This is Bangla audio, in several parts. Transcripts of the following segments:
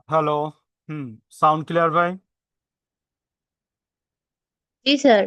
হ্যালো। সাউন্ড ক্লিয়ার ভাই? জি স্যার।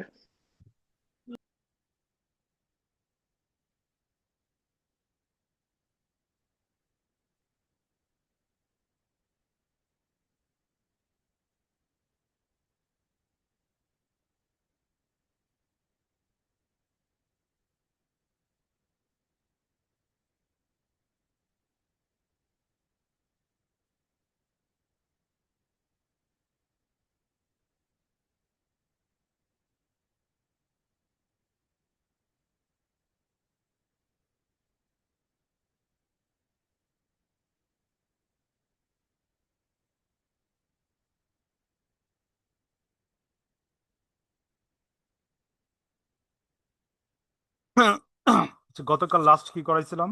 আচ্ছা, গতকাল লাস্ট কি করাইছিলাম?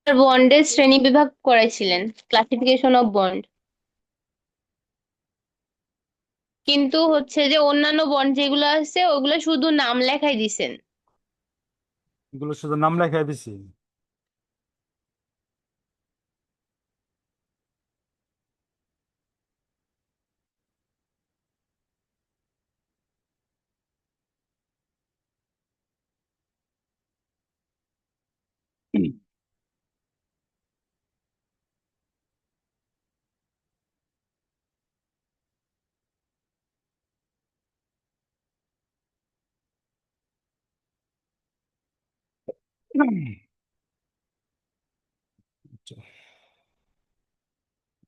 বন্ডের শ্রেণী বিভাগ করাইছিলেন, ক্লাসিফিকেশন অফ বন্ড। কিন্তু হচ্ছে যে অন্যান্য বন্ড যেগুলো আছে ওগুলো শুধু নাম লেখাই দিছেন। এগুলো শুধু নাম লেখাই দিছি।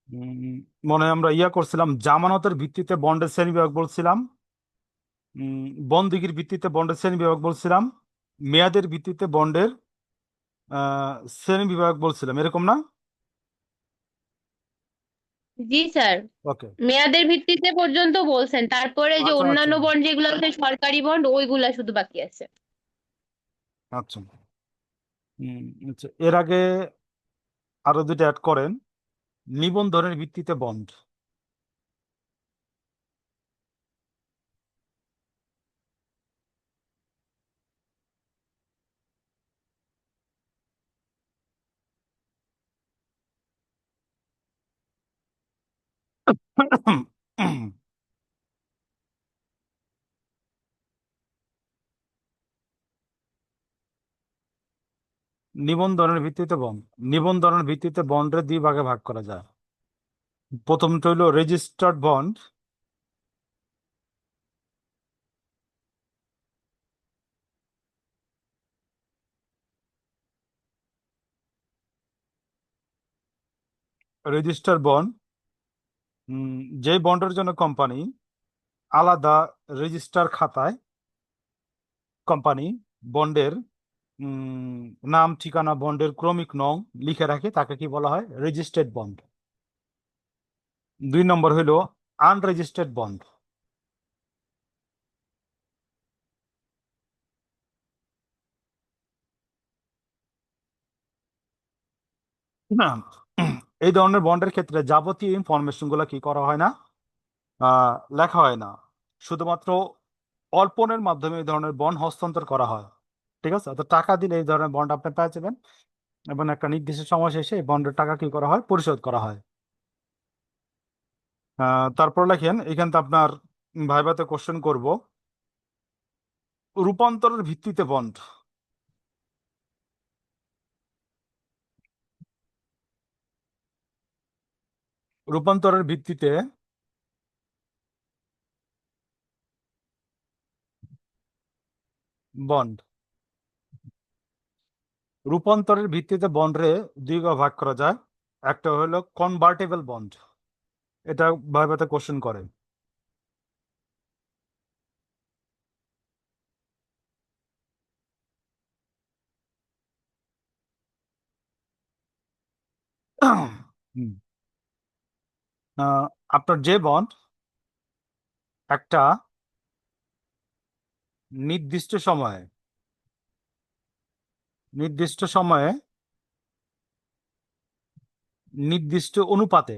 উম, মনে হয় আমরা করছিলাম জামানতের ভিত্তিতে বন্ডের শ্রেণী বিভাগ বলছিলাম। বন্দিগির ভিত্তিতে বন্ডের শ্রেণী বিভাগ বলছিলাম। মেয়াদের ভিত্তিতে বন্ডের আহ শ্রেণী বিভাগ বলছিলাম, এরকম না? জি স্যার। ওকে। মেয়াদের ভিত্তিতে পর্যন্ত বলছেন, তারপরে যে আচ্ছা আচ্ছা অন্যান্য বন্ড যেগুলো আছে সরকারি বন্ড ওইগুলা শুধু বাকি আছে। আচ্ছা। আচ্ছা, এর আগে আরো দুটো অ্যাড করেন। নিবন্ধনের ভিত্তিতে বন্ড। নিবন্ধনের ভিত্তিতে বন্ড। নিবন্ধনের ভিত্তিতে বন্ডের দুই ভাগে ভাগ করা যায়। প্রথমটা হইল রেজিস্টার্ড বন্ড। রেজিস্টার বন্ড, যে বন্ডের জন্য কোম্পানি আলাদা রেজিস্টার খাতায় কোম্পানি বন্ডের নাম, ঠিকানা, বন্ডের ক্রমিক নং লিখে রাখে, তাকে কি বলা হয়? Registered bond. দুই নম্বর হইল আনরেজিস্টার্ড বন্ড। না, এই ধরনের বন্ডের ক্ষেত্রে যাবতীয় ইনফরমেশন গুলা কি করা হয় না, লেখা হয় না। শুধুমাত্র অর্পণের মাধ্যমে এই ধরনের বন্ড হস্তান্তর করা হয়। ঠিক আছে, তো টাকা দিলে এই ধরনের বন্ড আপনি পেয়ে যাবেন, এবং একটা নির্দিষ্ট সময় শেষে এই বন্ডের টাকা কি করা হয়? পরিশোধ করা হয়। তারপর লেখেন এখান থেকে আপনার ভাইভাতে কোশ্চেন করব, রূপান্তরের ভিত্তিতে বন্ড। রূপান্তরের ভিত্তিতে বন্ড, রূপান্তরের ভিত্তিতে বন্ডে দুই ভাগ করা যায়। একটা হলো কনভার্টেবল বন্ড, এটা ভাইভাতে কোশ্চেন করে। হুম, আপনার যে বন্ড একটা নির্দিষ্ট সময়ে নির্দিষ্ট সময়ে নির্দিষ্ট অনুপাতে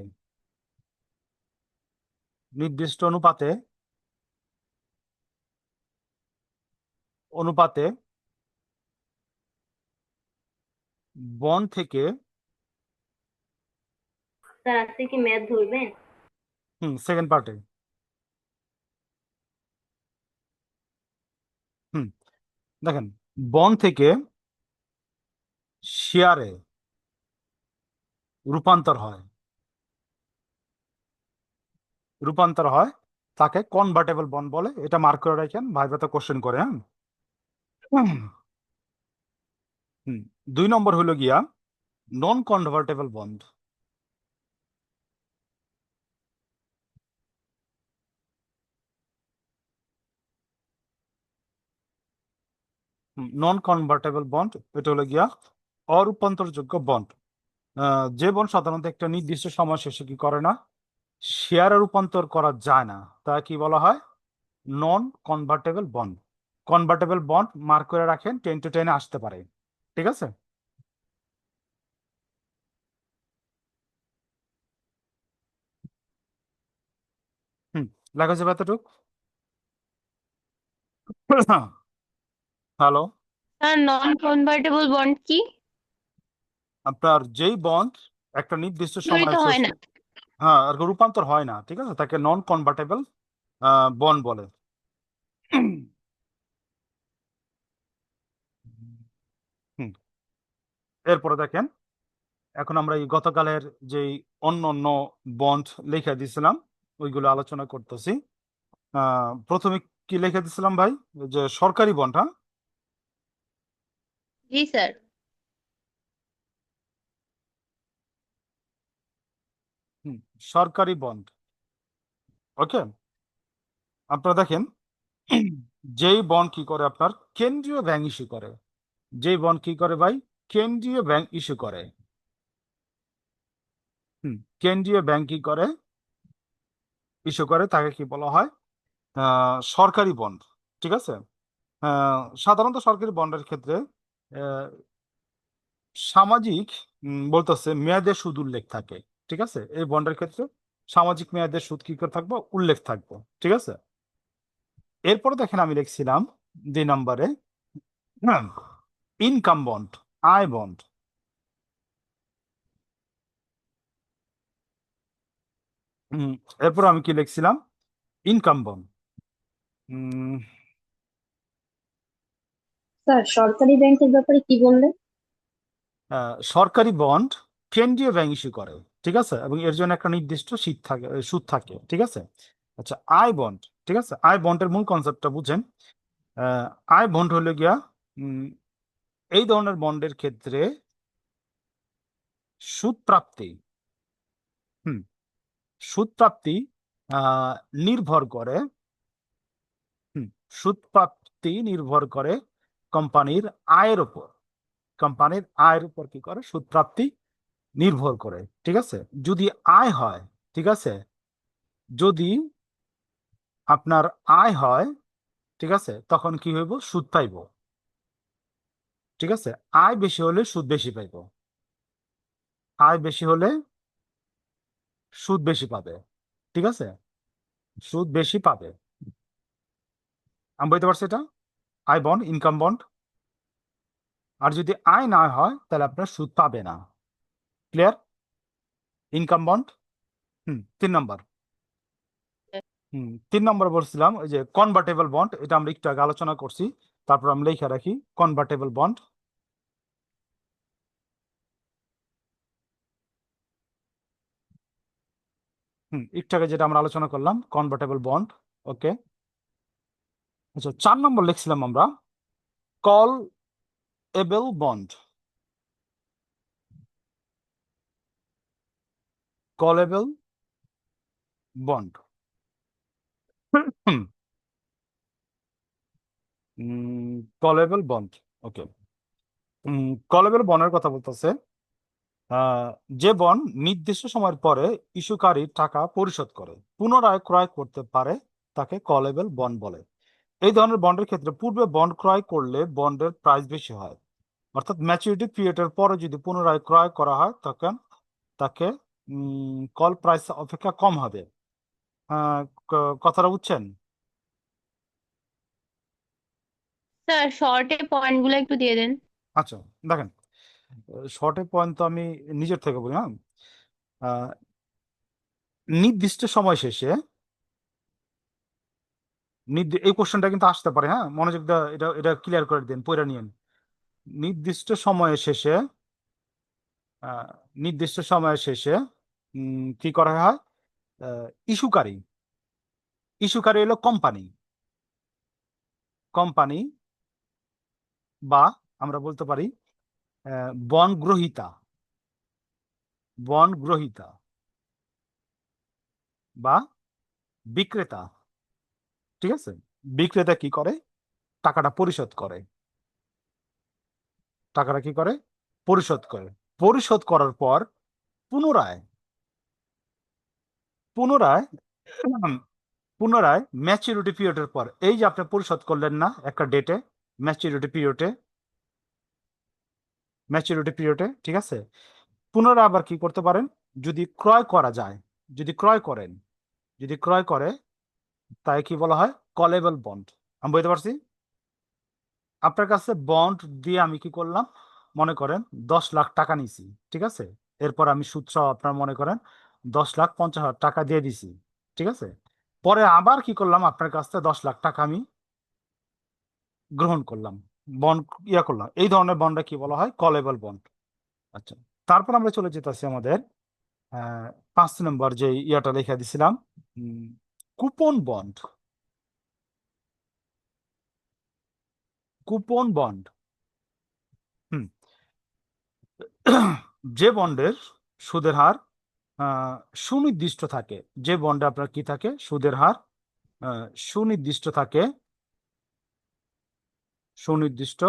নির্দিষ্ট অনুপাতে অনুপাতে বন্ড থেকে স্যার আজকে কি ম্যাথ ধরবেন? সেকেন্ড পার্টে দেখেন, বন্ড থেকে শেয়ারে রূপান্তর হয় রূপান্তর হয় তাকে কনভার্টেবল বন্ড বলে। এটা মার্ক করে রাখেন, ভাইভাতে কোশ্চেন করে। হ্যাঁ, হুম, 2 নম্বর হলো গিয়া নন কনভার্টেবল বন্ড। নন কনভার্টেবল বন্ড এটা হলো গিয়া অরূপান্তরযোগ্য বন্ড। যে বন্ড সাধারণত একটা নির্দিষ্ট সময় শেষে কি করে না, শেয়ারে রূপান্তর করা যায় না, তা কি বলা হয়? Non convertible bond. Convertible bond mark করে রাখেন, 10 to 10 আসতে পারে। ঠিক আছে? হুম, লেখা যাবে এতটুক। হ্যালো, স্যার নন কনভার্টেবল বন্ড কি? আপনার যেই বন্ড একটা নির্দিষ্ট জড়িত সময় হয় শেষে, না। হ্যাঁ, আর রূপান্তর হয় না, ঠিক আছে, তাকে নন কনভার্টেবল বন্ড বলে। হুম, এরপরে দেখেন, এখন আমরা এই গতকালের যেই অন্য অন্য বন্ড লিখে দিয়েছিলাম ওইগুলো আলোচনা করতেছি। প্রথমে কি লিখে দিয়েছিলাম ভাই? ওই যে সরকারি বন্ড। হ্যাঁ, জি স্যার। হুম, সরকারি বন্ড। ওকে, আপনারা দেখেন, যেই বন্ড কি করে, আপনার কেন্দ্রীয় ব্যাংক ইস্যু করে। যেই বন্ড কি করে ভাই? কেন্দ্রীয় ব্যাংক ইস্যু করে। কেন্দ্রীয় ব্যাংক কি করে? ইস্যু করে, তাকে কি বলা হয়? সরকারি বন্ড। ঠিক আছে? সাধারণত সরকারি বন্ডের ক্ষেত্রে আহ, সামাজিক বলতেছে মেয়াদের সুদ উল্লেখ থাকে। ঠিক আছে? এই বন্ডের ক্ষেত্রে সামাজিক মেয়াদের সুদ কি করে থাকবো? উল্লেখ থাকবো। ঠিক আছে? এরপরে দেখেন, আমি লিখছিলাম 2 নম্বরে ইনকাম বন্ড, আয় বন্ড। এরপর আমি কি লিখছিলাম? Income bond. স্যার সরকারি ব্যাংকের ব্যাপারে কি বললেন? সরকারি বন্ড কেন্দ্রীয় ব্যাংক ইস্যু করে। ঠিক আছে? এবং এর জন্য একটা নির্দিষ্ট সুদ থাকে। ঠিক আছে? আচ্ছা, আই বন্ড। ঠিক আছে, আই বন্ডের মূল কনসেপ্টটা বুঝেন। আহ, আই বন্ড হলো গিয়া উম, এই ধরনের বন্ডের ক্ষেত্রে সুদ প্রাপ্তি হুম সুদ প্রাপ্তি আহ, নির্ভর করে হুম সুদ প্রাপ্তি নির্ভর করে কোম্পানির আয়ের উপর। কোম্পানির আয়ের উপর কি করে? সুদ প্রাপ্তি নির্ভর করে। ঠিক আছে? যদি আয় হয়, ঠিক আছে, যদি আপনার আয় হয়, ঠিক আছে, তখন কি হইব? সুদ পাইব। ঠিক আছে? আয় বেশি হলে সুদ বেশি পাইব। আয় বেশি হলে সুদ বেশি পাবে। ঠিক আছে? সুদ বেশি পাবে। আমি বলতে পারছি এটা আয় বন্ড, ইনকাম বন্ড। আর যদি আয় না হয় তাহলে আপনার সুদ পাবে না। ক্লিয়ার? Income bond. 3 নম্বর। 3 নম্বর বলছিলাম ওই যে কনভার্টেবল বন্ড, এটা আমরা একটু আগে আলোচনা করছি। তারপর আমরা লিখে রাখি কনভার্টেবল বন্ড। একটু আগে যেটা আমরা আলোচনা করলাম কনভার্টেবল বন্ড। ওকে, আচ্ছা 4 নম্বর লিখছিলাম আমরা callable bond. Callable bond. Callable bond. Okay, callable বন্ডের কথা বলতেছে আহ, যে বন্ড নির্দিষ্ট সময়ের পরে ইস্যুকারী টাকা পরিশোধ করে পুনরায় ক্রয় করতে পারে তাকে কলেবল বন্ড বলে। এই ধরনের বন্ডের ক্ষেত্রে পূর্বে বন্ড ক্রয় করলে বন্ডের প্রাইস বেশি হয়, অর্থাৎ ম্যাচুরিটি পিরিয়ডের পরে যদি পুনরায় ক্রয় করা হয় তখন তাকে কল প্রাইস অপেক্ষা কম হবে। আহ, কথাটা বুঝছেন? স্যার শর্টে পয়েন্ট গুলো একটু দিয়ে দেন। আচ্ছা, দেখেন, শর্টের পয়েন্ট তো আমি নিজের থেকে বলি। হ্যাঁ, আহ, নির্দিষ্ট সময় শেষে এই কোশ্চেনটা কিন্তু আসতে পারে, হ্যাঁ মনোযোগ দা, এটা এটা ক্লিয়ার করে দিন, পড়ে নিন। নির্দিষ্ট সময়ের শেষে আহ, নির্দিষ্ট সময়ের শেষে কি করা হয়? ইস্যুকারী ইস্যুকারী হলো কোম্পানি। কোম্পানি বা আমরা বলতে পারি বন্ড গ্রহীতা। বন্ড গ্রহীতা বা বিক্রেতা। ঠিক আছে, বিক্রেতা কি করে? টাকাটা পরিশোধ করে। টাকাটা কি করে? পরিশোধ করে। পরিশোধ করার পর পুনরায় পুনরায় উম, পুনরায় ম্যাচুরিটি পিরিয়ডের পর, এই যে আপনি পরিশোধ করলেন না একটা ডেটে, ম্যাচুরিটি পিরিয়ডে, ঠিক আছে, পুনরায় আবার কি করতে পারেন? যদি ক্রয় করা যায়, যদি ক্রয় করেন, যদি ক্রয় করে, তাই কি বলা হয়? কলেবল বন্ড। আমি বলতে পারছি? আপনার কাছে বন্ড দিয়ে আমি কি করলাম? মনে করেন 10 লাখ টাকা নিছি, ঠিক আছে, এরপর আমি সুদ সহ আপনার মনে করেন 10,50,000 টাকা দিয়ে দিছি, ঠিক আছে, পরে আবার কি করলাম? আপনার কাছ থেকে 10 লাখ টাকা আমি গ্রহণ করলাম, বন্ড করলাম। এই ধরনের বন্ডে কি বলা হয়? কলেবল বন্ড। আচ্ছা, তারপর আমরা চলে যেতেছি আমাদের 5 নম্বর যে ইয়াটা লিখে দিছিলাম, কুপন বন্ড। Coupon bond. হুম যে বন্ডের সুদের হার আহ, সুনির্দিষ্ট থাকে, যে বন্ডে আপনার কি থাকে? সুদের হার সুনির্দিষ্ট থাকে, সুনির্দিষ্ট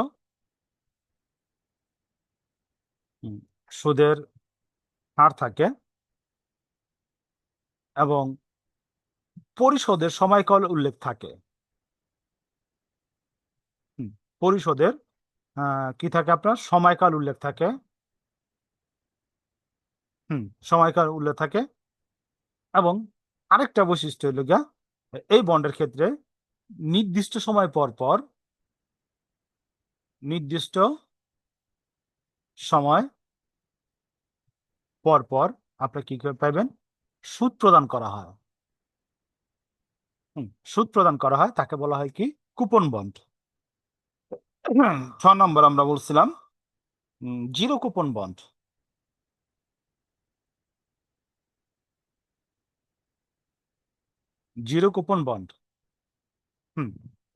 হুম, সুদের হার থাকে এবং পরিশোধের সময়কাল উল্লেখ থাকে। হুম, পরিশোধের কি থাকে? আপনার সময়কাল উল্লেখ থাকে। হুম, সময়কাল উল্লেখ থাকে এবং আরেকটা বৈশিষ্ট্য হলো গিয়া, এই বন্ডের ক্ষেত্রে নির্দিষ্ট সময় পর পর, নির্দিষ্ট সময় পর পর আপনি কি করে পাইবেন? সুদ প্রদান করা হয়। সুদ প্রদান করা হয়, তাকে বলা হয় কি? Coupon bond. 6 নম্বর আমরা বলছিলাম zero coupon bond. Zero coupon bond. হুম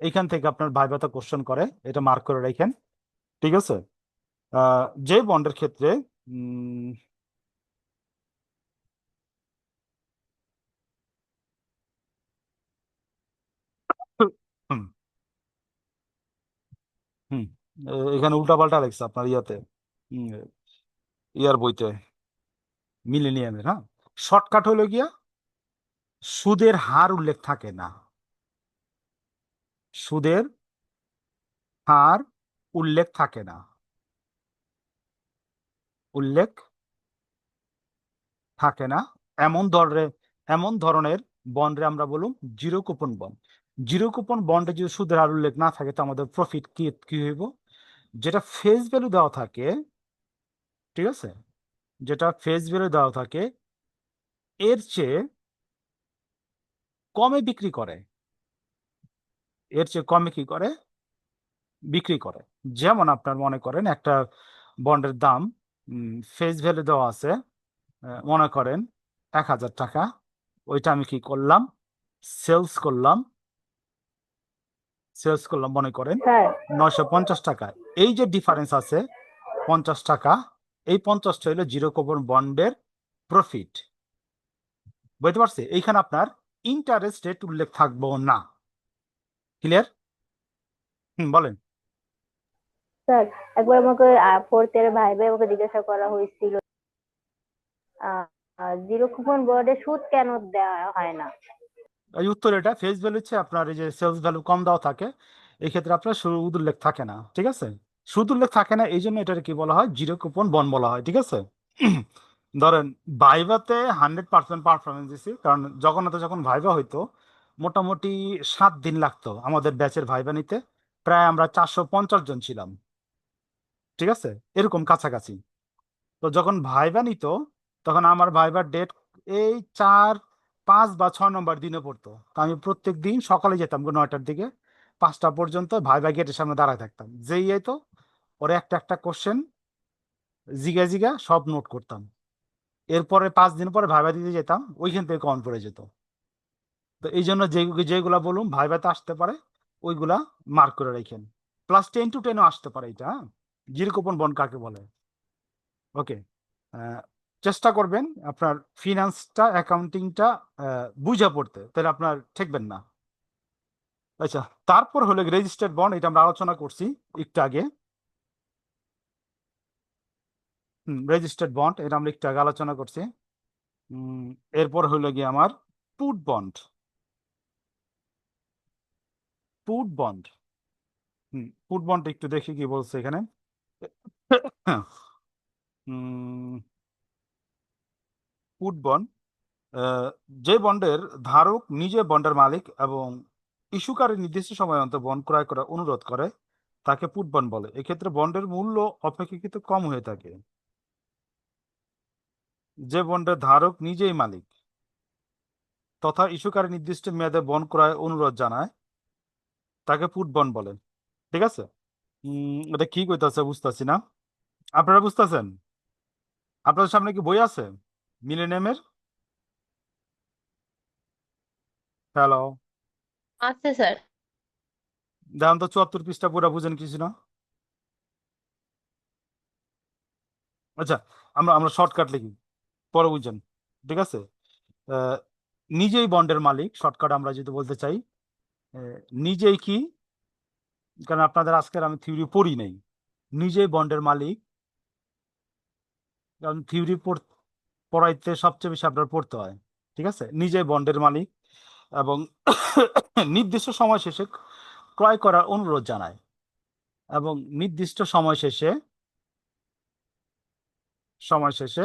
এইখান থেকে আপনার ভাইভাতে কোশ্চেন করে, এটা মার্ক করে রাখেন, ঠিক আছে। যে বন্ডের ক্ষেত্রে উম, হুম হুম এখানে উল্টাপাল্টা লেখছে আপনার ইয়াতে, উম, ইয়ার বইতে, মিলেনিয়ামের। হ্যাঁ, শর্টকাট হলো গিয়া সুদের হার উল্লেখ থাকে না। সুদের হার উল্লেখ থাকে না। উল্লেখ থাকে না এমন ধরনের বন্ডে আমরা বলুন zero coupon bond. Zero coupon বন্ডে যদি সুদের হার উল্লেখ না থাকে তো আমাদের প্রফিট কি কি হইব? যেটা ফেস ভ্যালু দেওয়া থাকে, ঠিক আছে, যেটা ফেস ভ্যালু দেওয়া থাকে এর চেয়ে কমে বিক্রি করে। এর চেয়ে কমে কি করে? বিক্রি করে। যেমন আপনার মনে করেন একটা বন্ডের দাম ফেস ভ্যালু দেওয়া আছে মনে করেন 1,000 টাকা, ওইটা আমি কি করলাম, সেলস করলাম, মনে করেন স্যার 950 টাকা। এই যে ডিফারেন্স আছে 50 টাকা, এই 50টা হলো জিরো কুপন বন্ডের প্রফিট। বুঝতে পারছি? এইখানে আপনার ইন্টারেস্ট রেট উল্লেখ থাকবো না। ক্লিয়ার? বলেন। স্যার একবার আমাকে ফোর্থ ইয়ার ভাইবে আমাকে জিজ্ঞাসা করা হয়েছিল জিরো কুপন বোর্ডে সুদ কেন দেওয়া হয় না। এই উত্তর এটা, ফেস ভ্যালু হচ্ছে আপনার এই যে সেলস ভ্যালু কম দেওয়া থাকে, এই ক্ষেত্রে আপনার সুদ উল্লেখ থাকে না। ঠিক আছে? সুদ উল্লেখ থাকে না, এই জন্য এটাকে কি বলা হয়, জিরো কুপন বন্ড বলা হয়। ঠিক আছে? ধরেন ভাইভাতে 100% পারফরমেন্স দিছি, কারণ জগন্নাথে যখন ভাইভা হইতো মোটামুটি 7 দিন লাগতো আমাদের ব্যাচের ভাইভা নিতে, প্রায় আমরা 450 জন ছিলাম। ঠিক আছে? এরকম কাছাকাছি। তো যখন ভাইভা নিত তখন আমার ভাইবার ডেট এই 4, 5 বা 6 নম্বর দিনে পড়তো। তো আমি প্রত্যেক দিন সকালে যেতাম 9টার দিকে, 5টা পর্যন্ত ভাইবা গেটের সামনে দাঁড়ায় থাকতাম। যেই এই তো ওরে একটা একটা কোশ্চেন জিগা জিগা সব নোট করতাম। এরপরে 5 দিন পরে ভাইবা দিতে যেতাম, ওইখান থেকে কমন পড়ে যেত। তো এই জন্য যেগুলা বলুন ভাইভাতে আসতে পারে ওইগুলা মার্ক করে রাখেন। প্লাস 10 to 10ও আসতে পারে এটা। জিরো কুপন বন্ড কাকে বলে? ওকে। চেষ্টা করবেন আপনার ফিনান্সটা, অ্যাকাউন্টিংটা বুঝে পড়তে, তাহলে আপনার ঠেকবেন না। আচ্ছা, তারপর হলো রেজিস্টার্ড বন্ড, এটা আমরা আলোচনা করছি একটু আগে। রেজিস্টার্ড বন্ড এটা আমরা একটু আগে আলোচনা করছি। এরপর হলো গিয়ে আমার put bond. Put bond put bond একটু দেখি কি বলছে এখানে। পুট বন্ড, যে বন্ডের ধারক নিজে বন্ডের মালিক এবং ইস্যুকারী নির্দিষ্ট সময় অন্তর বন্ড ক্রয় করার অনুরোধ করে, তাকে পুট বন্ড বলে। এক্ষেত্রে বন্ডের মূল্য অপেক্ষাকৃত কম হয়ে থাকে। যে বন্ডের ধারক নিজেই মালিক তথা ইস্যুকারী নির্দিষ্ট মেয়াদে বন্ড ক্রয় অনুরোধ জানায়, তাকে পুট বন্ড বলে। ঠিক আছে? এটা কি কইতাছে বুঝতেছি না। আপনারা বুঝতেছেন? আপনাদের সামনে কি বই আছে মিলেনিয়ামের? হ্যালো? আচ্ছা স্যার। দেখুন তো 74 পৃষ্ঠা পুরা বুঝেন কিছু না। আচ্ছা, আমরা আমরা শর্টকাট লিখি, পরে বুঝছেন। ঠিক আছে? আহ, নিজেই বন্ডের মালিক, শর্টকাট আমরা যদি বলতে চাই, নিজেই কি, কারণ আপনাদের আজকের আমি থিওরি পড়ি নাই। নিজেই বন্ডের মালিক, কারণ থিওরি পড়াইতে সবচেয়ে বেশি আপনার পড়তে হয়। ঠিক আছে? নিজেই বন্ডের মালিক এবং নির্দিষ্ট সময় শেষে ক্রয় করার অনুরোধ জানায়, এবং নির্দিষ্ট সময় শেষে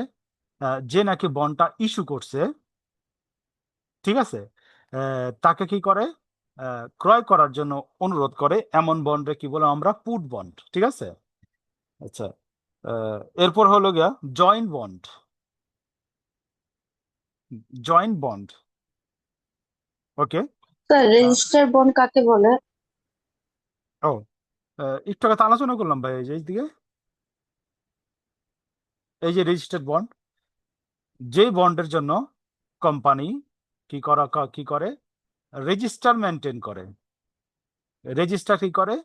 যে নাকি বন্ডটা ইস্যু করছে, ঠিক আছে, তাকে কি করে, ক্রয় করার জন্য অনুরোধ করে, এমন বন্ডে কি বলে আমরা পুট বন্ড। ঠিক আছে? আচ্ছা, এরপর হলো গিয়া জয়েন্ট বন্ড। জয়েন্ট বন্ড, ওকে। স্যার রেজিস্টার বন্ড কাকে বলে? ও, একটু আগে তো আলোচনা করলাম ভাই, এই যে এইদিকে এই যে রেজিস্টার্ড বন্ড, যে বন্ডের জন্য কোম্পানি কি করে, রেজিস্টার মেনটেন করে। রেজিস্টার কি করে,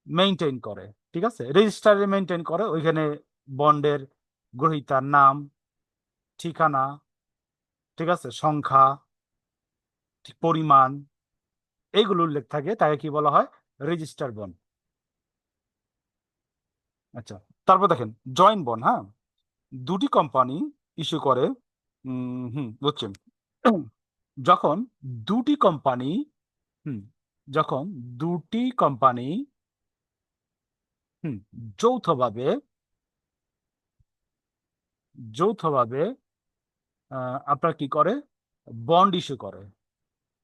মেনটেন করে। ঠিক আছে? রেজিস্টারে মেনটেন করে, ওইখানে বন্ডের গ্রহীতার নাম, ঠিকানা, ঠিক আছে, সংখ্যা, পরিমাণ, এইগুলো উল্লেখ থাকে, তাকে কি বলা হয়, রেজিস্টার বন্ড। আচ্ছা, তারপর দেখেন জয়েন্ট বন্ড। হ্যাঁ, দুটি কোম্পানি ইস্যু করে, বুঝছেন, যখন দুটি কোম্পানি হুম যখন দুটি কোম্পানি হুম যৌথভাবে যৌথভাবে আপনার কি করে, বন্ড ইস্যু করে।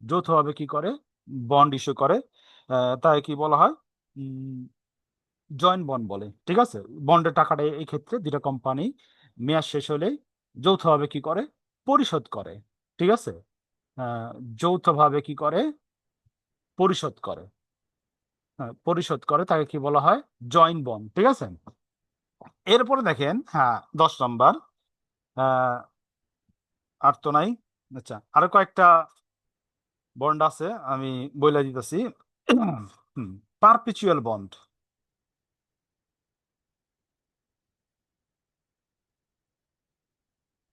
যৌথভাবে কি করে, বন্ড ইস্যু করে, তাই কি বলা হয়, জয়েন্ট বন্ড বলে। ঠিক আছে? বন্ডের টাকাটা এই ক্ষেত্রে দুটা কোম্পানি মেয়াদ শেষ হলেই যৌথভাবে কি করে, পরিশোধ করে। ঠিক আছে? আহ, যৌথভাবে কি করে, পরিশোধ করে। হ্যাঁ, পরিশোধ করে, তাকে কি বলা হয়, জয়েন্ট বন্ড। ঠিক আছে? এরপরে দেখেন, হ্যাঁ, 10 নম্বর, আর তো নাই, আচ্ছা, আরো কয়েকটা বন্ড আছে, আমি বইলা দিতেছি। পারপিচুয়াল বন্ড,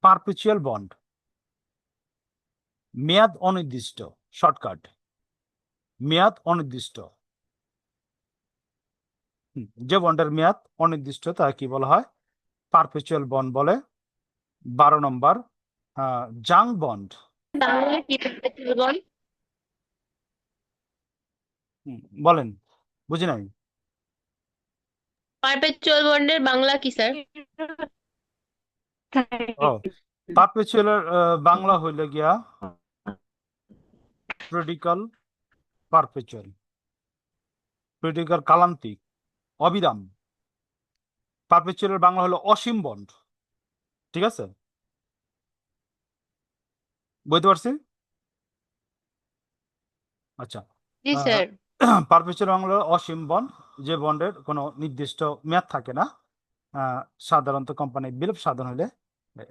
পারপিচুয়াল বন্ড, মেয়াদ অনির্দিষ্ট, শর্টকাট, মেয়াদ অনির্দিষ্ট। যে বন্ডের মেয়াদ অনির্দিষ্ট তাকে কি বলা হয়? পারপিচুয়াল বন্ড বলে। 12 নম্বর, জাং বন্ড। বাংলা কি perpetual bond? বলেন, বুঝি নাই। পারপেচুয়াল বন্ডের বাংলা কি স্যার? ও, পারপেচুয়ালের বাংলা হইলে গিয়া প্রেডিকাল পারপেচুয়াল, প্রেডিকাল কালান্তিক, অবিরাম। পারপেচুয়ালের বাংলা হলো অসীম বন্ড। ঠিক আছে, বুঝতে পারছি। আচ্ছা, জি স্যার। পারপেচুয়াল বাংলা হলো অসীম বন্ড, যে বন্ডের কোনো নির্দিষ্ট মেয়াদ থাকে না। সাধারণত কোম্পানি বিলুপ্ত সাধন হলে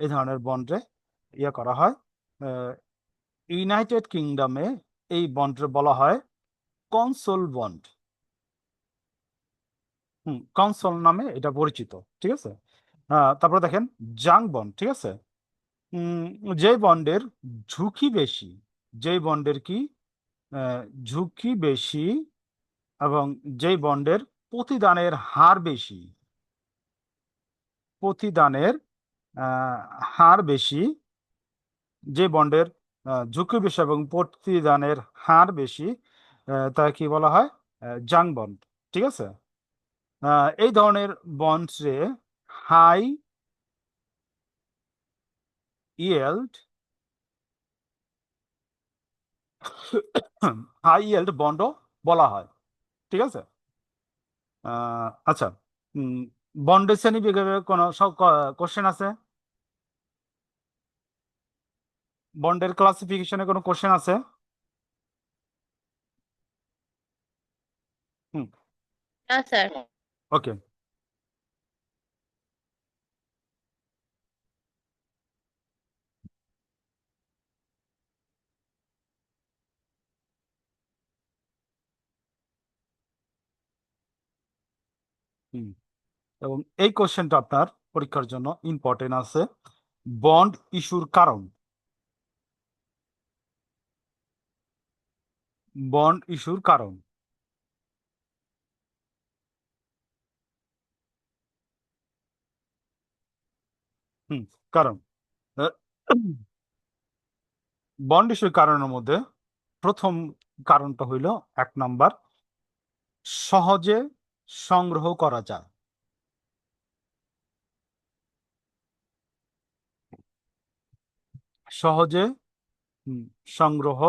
এই ধরনের বন্ডে ইয়ে করা হয়। ইউনাইটেড কিংডমে এই বন্ডে বলা হয় কনসোল বন্ড। কনসোল নামে এটা পরিচিত। ঠিক আছে, তারপরে দেখেন জাং বন্ড। ঠিক আছে, উম, যে বন্ডের ঝুঁকি বেশি, যে বন্ডের কি ঝুঁকি বেশি, এবং যেই বন্ডের প্রতিদানের হার বেশি, প্রতিদানের হার বেশি, যে বন্ডের ঝুঁকি বেশি এবং প্রতিদানের হার বেশি, তা কি বলা হয়? জাং বন্ড। ঠিক আছে, এই ধরনের বন্ডসে হাই ইয়েল্ড, হাই ইয়েল্ড বন্ডও বলা হয়। ঠিক আছে, আচ্ছা, বন্ডের শ্রেণী বিভাগে কোনো সব কোশ্চেন আছে? বন্ডের ক্লাসিফিকেশনে কোনো কোশ্চেন আছে? হুম, না স্যার। ওকে। হুম, এবং এই কোশ্চেনটা আপনার পরীক্ষার জন্য ইম্পর্টেন্ট আছে। বন্ড ইস্যুর কারণ, বন্ড ইস্যুর কারণ। হুম, কারণ, বন্ড ইস্যুর কারণের মধ্যে প্রথম কারণটা হইল 1 নম্বর, সহজে সংগ্রহ করা যায়। সহজে সংগ্রহ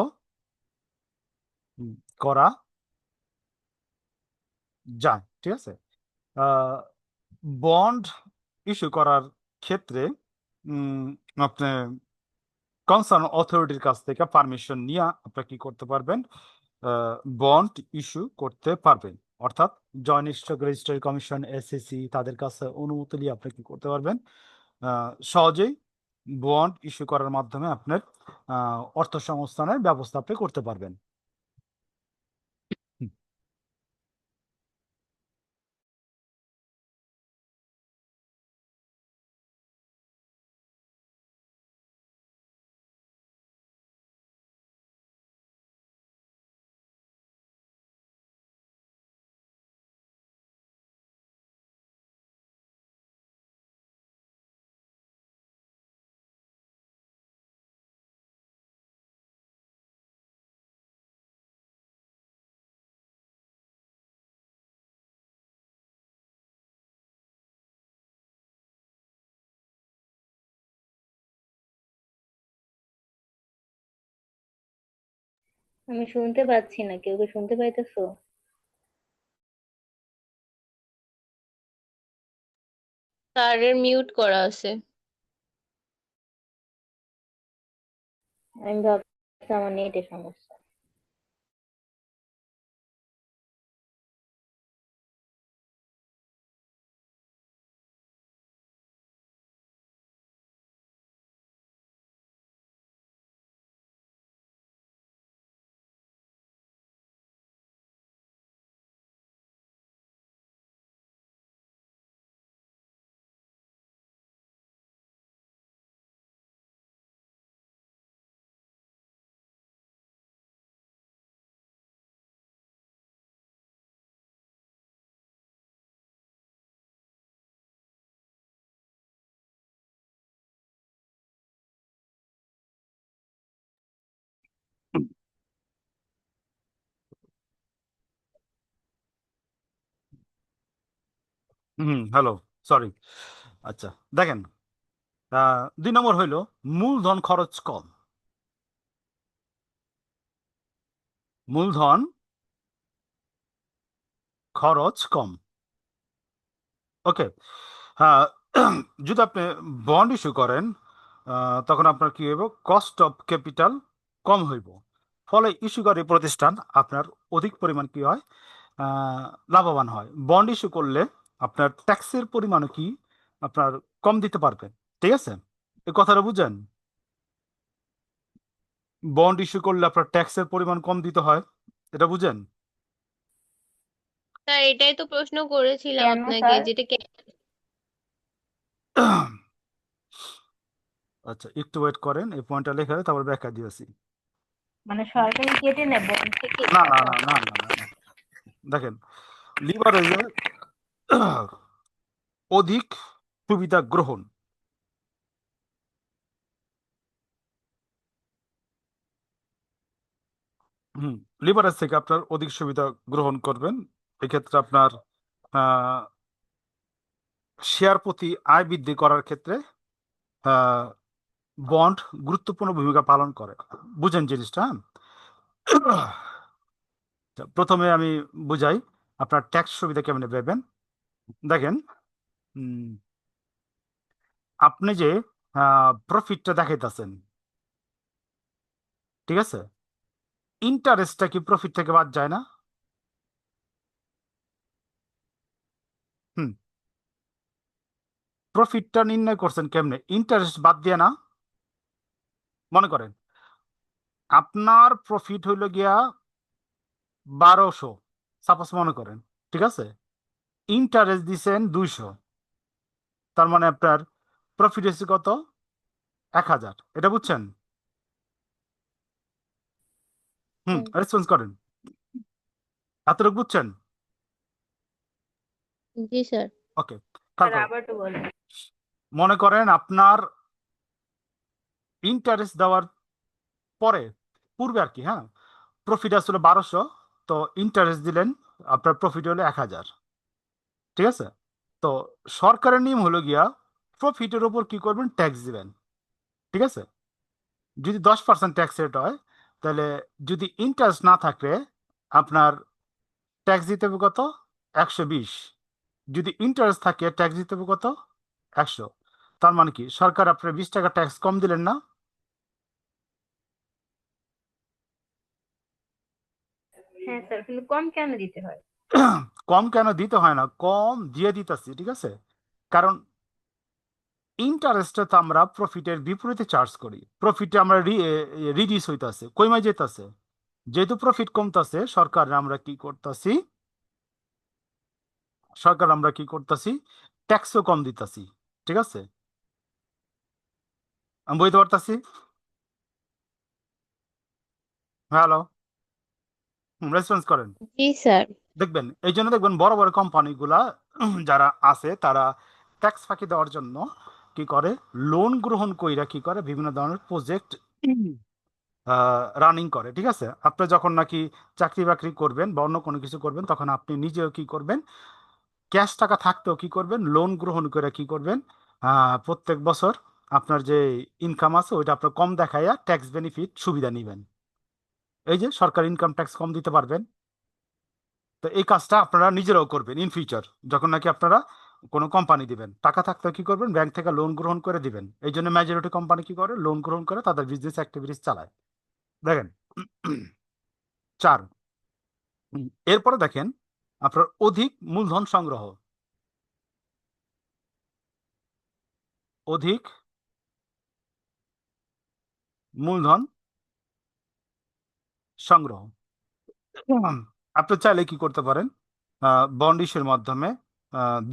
করা যায়। ঠিক আছে, বন্ড ইস্যু করার ক্ষেত্রে আপনি কনসার্ন অথরিটির কাছ থেকে পারমিশন নিয়ে আপনি কি করতে পারবেন? বন্ড ইস্যু করতে পারবেন। অর্থাৎ joint stock registry commission, SSC, তাদের কাছে অনুমতি নিয়ে আপনি কি করতে পারবেন? সহজেই বন্ড ইস্যু করার মাধ্যমে আপনার অর্থ সংস্থানের ব্যবস্থা আপনি করতে পারবেন। হুম। আমি শুনতে পাচ্ছি না, কেউ কি শুনতে পাইতেছো? স্যারের মিউট করা আছে। আমি ভাবছি আমার নেটের সমস্যা। Hello, sorry. আচ্ছা, দেখেন, 2 নম্বর হইল মূলধন খরচ কম। মূলধন খরচ কম। ওকে। হ্যাঁ। যদি আপনি বন্ড ইস্যু করেন, তখন আপনার কি হইব, কস্ট অফ ক্যাপিটাল কম হইব। ফলে ইস্যুকারী প্রতিষ্ঠান আপনার অধিক পরিমাণ কি হয়, আহ, লাভবান হয়। বন্ড ইস্যু করলে আপনার ট্যাক্সের পরিমাণও কি আপনার কম দিতে পারবেন। ঠিক আছে, এই কথাটা বুঝেন? বন্ড ইস্যু করলে আপনার ট্যাক্সের পরিমাণ কম দিতে হয়, এটা বুঝেন? স্যার এটাই তো প্রশ্ন করেছিলাম কেন আপনাকে, স্যার? যেটা আচ্ছা, একটু ওয়েট করেন, এই পয়েন্টটা লেখা তারপর ব্যাখ্যা দিয়েছি। মানে সরকারি কেটে নেয় বন্ড থেকে? না না না না না না না। দেখেন, লিভারেজে অধিক সুবিধা গ্রহণ। হুম, লিভারেজ থেকে আপনার অধিক সুবিধা গ্রহণ করবেন। এক্ষেত্রে আপনার শেয়ার প্রতি আয় বৃদ্ধি করার ক্ষেত্রে বন্ড গুরুত্বপূর্ণ ভূমিকা পালন করে। বুঝেন জিনিসটা? হ্যাঁ? প্রথমে আমি বুঝাই আপনার ট্যাক্স সুবিধা কেমনে পাবেন। দেখেন, উম, আপনি যে প্রফিটটা দেখাইতেছেন, ঠিক আছে, ইন্টারেস্টটা কি প্রফিট থেকে বাদ যায় না? হুম। প্রফিটটা নির্ণয় করছেন কেমনে? ইন্টারেস্ট বাদ দিয়ে না? মনে করেন আপনার প্রফিট হইল গিয়া 1200, সাপোজ মনে করেন, ঠিক আছে, ইন্টারেস্ট দিছেন 200, তার মানে আপনার প্রফিট হচ্ছে কত? 1000। এটা বুঝছেন? হুম। রেসপন্স করেন। এতটুকু বুঝছেন? জি স্যার। ওকে, স্যার তারপরে আবার একটু বলেন। মনে করেন আপনার ইন্টারেস্ট দেওয়ার পরে, পূর্বে আর কি, হ্যাঁ, প্রফিট আসলে 1200, তো ইন্টারেস্ট দিলেন, আপনার প্রফিট হলো 1000। ঠিক আছে, তো সরকারের নিয়ম হলো গিয়া প্রফিটের উপর কি করবেন, ট্যাক্স দিবেন। ঠিক আছে, যদি 10% ট্যাক্স রেট হয়, তাহলে যদি ইন্টারেস্ট না থাকে আপনার ট্যাক্স দিতে হবে কত, 120। যদি ইন্টারেস্ট থাকে ট্যাক্স দিতে হবে কত, 100। তার মানে কি সরকার আপনার 20 টাকা ট্যাক্স কম দিলেন না? হ্যাঁ স্যার, কিন্তু কম কেন দিতে হয়? কম কেন দিতে হয় না, কম দিয়ে দিতেছি, ঠিক আছে। কারণ ইন্টারেস্টে তো আমরা প্রফিটের বিপরীতে চার্জ করি, প্রফিটে আমরা রিডিউস হইতাছে, কমে যেতেছে। যেহেতু প্রফিট কমতাছে, সরকার আমরা কি করতেছি, ট্যাক্সও কম দিতেছি। ঠিক আছে, আমি বুঝতে পারতাছি। হ্যালো, রেসপন্স করেন। জি স্যার। দেখবেন, এই জন্য দেখবেন বড় বড় কোম্পানিগুলা যারা আছে তারা ট্যাক্স ফাঁকি দেওয়ার জন্য কি করে, লোন গ্রহণ কইরা কি করে, বিভিন্ন ধরনের প্রজেক্ট রানিং করে। ঠিক আছে, আপনি যখন নাকি চাকরি বাকরি করবেন বা অন্য কোনো কিছু করবেন, তখন আপনি নিজেও কি করবেন, ক্যাশ টাকা থাকতেও কি করবেন, লোন গ্রহণ করে কি করবেন, প্রত্যেক বছর আপনার যে ইনকাম আছে ওইটা আপনার কম দেখাইয়া ট্যাক্স বেনিফিট সুবিধা নেবেন। এই যে সরকার ইনকাম ট্যাক্স কম দিতে পারবেন। তো এই কাজটা আপনারা নিজেরাও করবেন ইন ফিউচার, যখন নাকি আপনারা কোনো কোম্পানি দিবেন, টাকা থাকতেও কি করবেন, ব্যাংক থেকে লোন গ্রহণ করে দিবেন। এই জন্য মেজরিটি কোম্পানি কি করে, লোন গ্রহণ করে তাদের বিজনেস অ্যাক্টিভিটিস চালায়। দেখেন, 4, এরপরে দেখেন আপনার অধিক মূলধন সংগ্রহ। অধিক মূলধন সংগ্রহ। আপনি চাইলে কি করতে পারেন, বন্ড ইস্যুর মাধ্যমে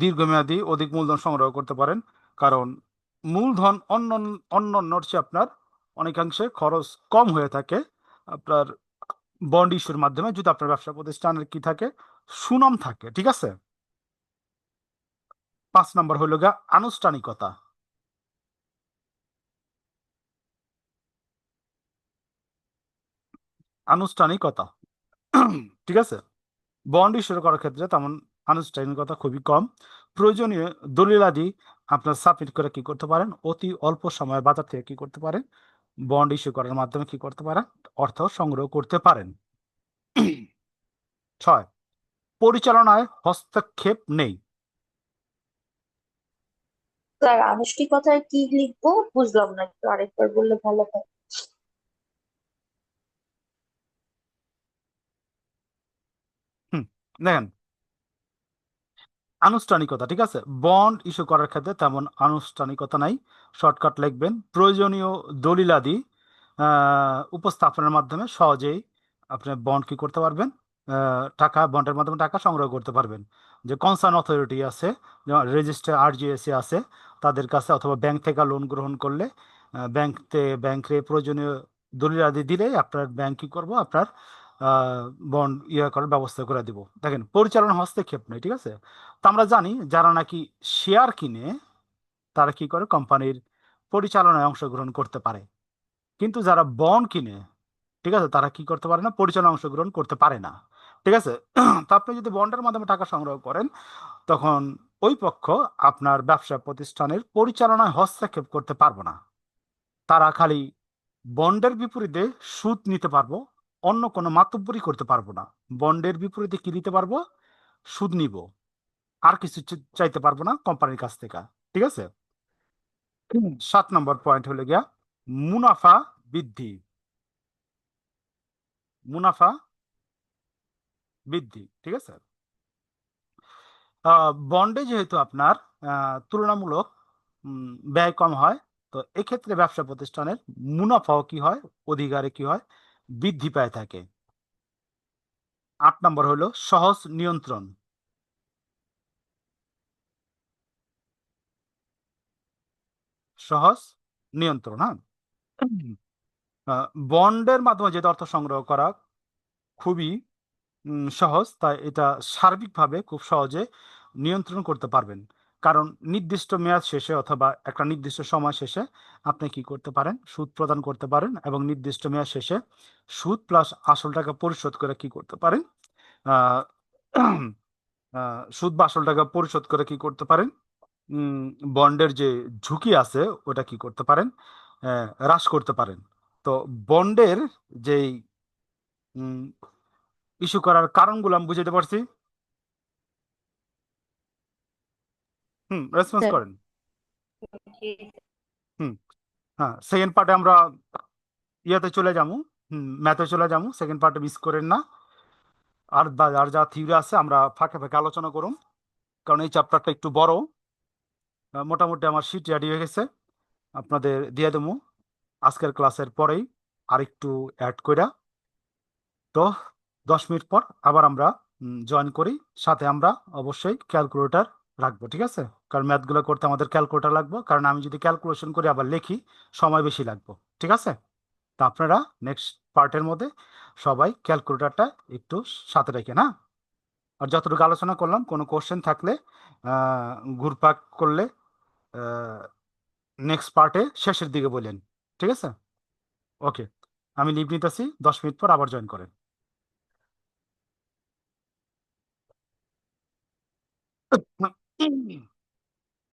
দীর্ঘমেয়াদী অধিক মূলধন সংগ্রহ করতে পারেন। কারণ মূলধন অন্যান্যর চেয়ে আপনার অনেকাংশে খরচ কম হয়ে থাকে আপনার বন্ড ইস্যুর মাধ্যমে, যদি আপনার ব্যবসা প্রতিষ্ঠানের কি থাকে, সুনাম থাকে। ঠিক আছে, 5 নম্বর হইল গা আনুষ্ঠানিকতা। আনুষ্ঠানিকতা। ঠিক আছে, বন্ড ইস্যু করার ক্ষেত্রে তেমন আনুষ্ঠানিকতা খুবই কম। প্রয়োজনীয় দলিলাদি আপনার সাবমিট করে কি করতে পারেন, অতি অল্প সময়ের বাজার থেকে কি করতে পারেন, বন্ড ইস্যু করার মাধ্যমে কি করতে পারেন, অর্থ সংগ্রহ করতে পারেন। 6, পরিচালনায় হস্তক্ষেপ নেই। স্যার আনুষ্ঠানিকতায় কি লিখবো বুঝলাম না, একটু আরেকবার বললে ভালো হয়। হুম, দেখেন, আনুষ্ঠানিকতা, ঠিক আছে, বন্ড ইস্যু করার ক্ষেত্রে তেমন আনুষ্ঠানিকতা নাই। শর্টকাট লিখবেন, প্রয়োজনীয় দলিলাদি উপস্থাপনের মাধ্যমে সহজেই আপনি বন্ড কি করতে পারবেন, টাকা বন্ডের মাধ্যমে টাকা সংগ্রহ করতে পারবেন। যে কনসার্ন অথরিটি আছে, যেমন রেজিস্টার আরজিএসি আছে, তাদের কাছে অথবা ব্যাংক থেকে লোন গ্রহণ করলে ব্যাংকে প্রয়োজনীয় দলিলাদি দিলে আপনার ব্যাংক কি করবো, আপনার বন্ড করার ব্যবস্থা করে দিব। দেখেন, পরিচালনা হস্তক্ষেপ নেই, ঠিক আছে। তো আমরা জানি যারা নাকি শেয়ার কিনে তারা কি করে, কোম্পানির পরিচালনায় অংশগ্রহণ করতে পারে, কিন্তু যারা বন্ড কিনে, ঠিক আছে, তারা কি করতে পারে না, পরিচালনায় অংশগ্রহণ করতে পারে না, ঠিক আছে। তো আপনি যদি বন্ডের মাধ্যমে টাকা সংগ্রহ করেন, তখন ওই পক্ষ আপনার ব্যবসা প্রতিষ্ঠানের পরিচালনায় হস্তক্ষেপ করতে পারবো না। তারা খালি বন্ডের বিপরীতে সুদ নিতে পারবো, অন্য কোনো মাতব্বরি করতে পারবো না। বন্ডের বিপরীতে কি নিতে পারবো, সুদ নিব, আর কিছু চাইতে পারবো না কোম্পানির কাছ থেকে, ঠিক আছে। 7 নম্বর পয়েন্ট হলো গিয়া মুনাফা বৃদ্ধি। মুনাফা বৃদ্ধি, ঠিক আছে। বন্ডে যেহেতু আপনার তুলনামূলক ব্যয় কম হয়, তো এক্ষেত্রে ব্যবসা প্রতিষ্ঠানের মুনাফাও কি হয়, অধিকারে কি হয়, বৃদ্ধি পায় থাকে। 8 নম্বর হলো সহজ নিয়ন্ত্রণ। সহজ নিয়ন্ত্রণ, হ্যাঁ। বন্ডের মাধ্যমে যেহেতু অর্থ সংগ্রহ করা খুবই সহজ, তাই এটা সার্বিকভাবে খুব সহজে নিয়ন্ত্রণ করতে পারবেন। কারণ নির্দিষ্ট মেয়াদ শেষে অথবা একটা নির্দিষ্ট সময় শেষে আপনি কি করতে পারেন, সুদ প্রদান করতে পারেন, এবং নির্দিষ্ট মেয়াদ শেষে সুদ প্লাস আসল টাকা পরিশোধ করে কি করতে পারেন, আহ, সুদ বা আসল টাকা পরিশোধ করে কি করতে পারেন, বন্ডের যে ঝুঁকি আছে ওটা কি করতে পারেন, হ্রাস করতে পারেন। তো বন্ডের যেই ইস্যু করার কারণগুলো আমি বুঝাতে পারছি। Response sir. করেন। হুম, হ্যাঁ, সেকেন্ড পার্টে আমরা ইয়াতে চলে যাবো, ম্যাথে চলে যাবো, সেকেন্ড পার্টে মিস করেন না। আর যা থিওরি আছে আমরা ফাঁকে ফাঁকে আলোচনা করুন, কারণ এই চ্যাপ্টারটা একটু বড়। মোটামুটি আমার শিট রেডি হয়ে গেছে, আপনাদের দিয়ে দেবো আজকের ক্লাসের পরেই আর একটু অ্যাড কইরা। তো 10 মিনিট পর আবার আমরা জয়েন করি, সাথে আমরা অবশ্যই ক্যালকুলেটর রাখবো, ঠিক আছে। কারণ ম্যাথগুলো করতে আমাদের ক্যালকুলেটর লাগবে, কারণ আমি যদি ক্যালকুলেশন করে আবার লিখি সময় বেশি লাগবে, ঠিক আছে। তা আপনারা নেক্সট পার্টের মধ্যে সবাই ক্যালকুলেটরটা একটু সাথে রেখে না। আর যতটুকু আলোচনা করলাম, কোনো কোশ্চেন থাকলে ঘুরপাক করলে নেক্সট পার্টে শেষের দিকে বললেন, ঠিক আছে। ওকে, আমি লিভ নিতেছি, 10 মিনিট পর আবার জয়েন করেন।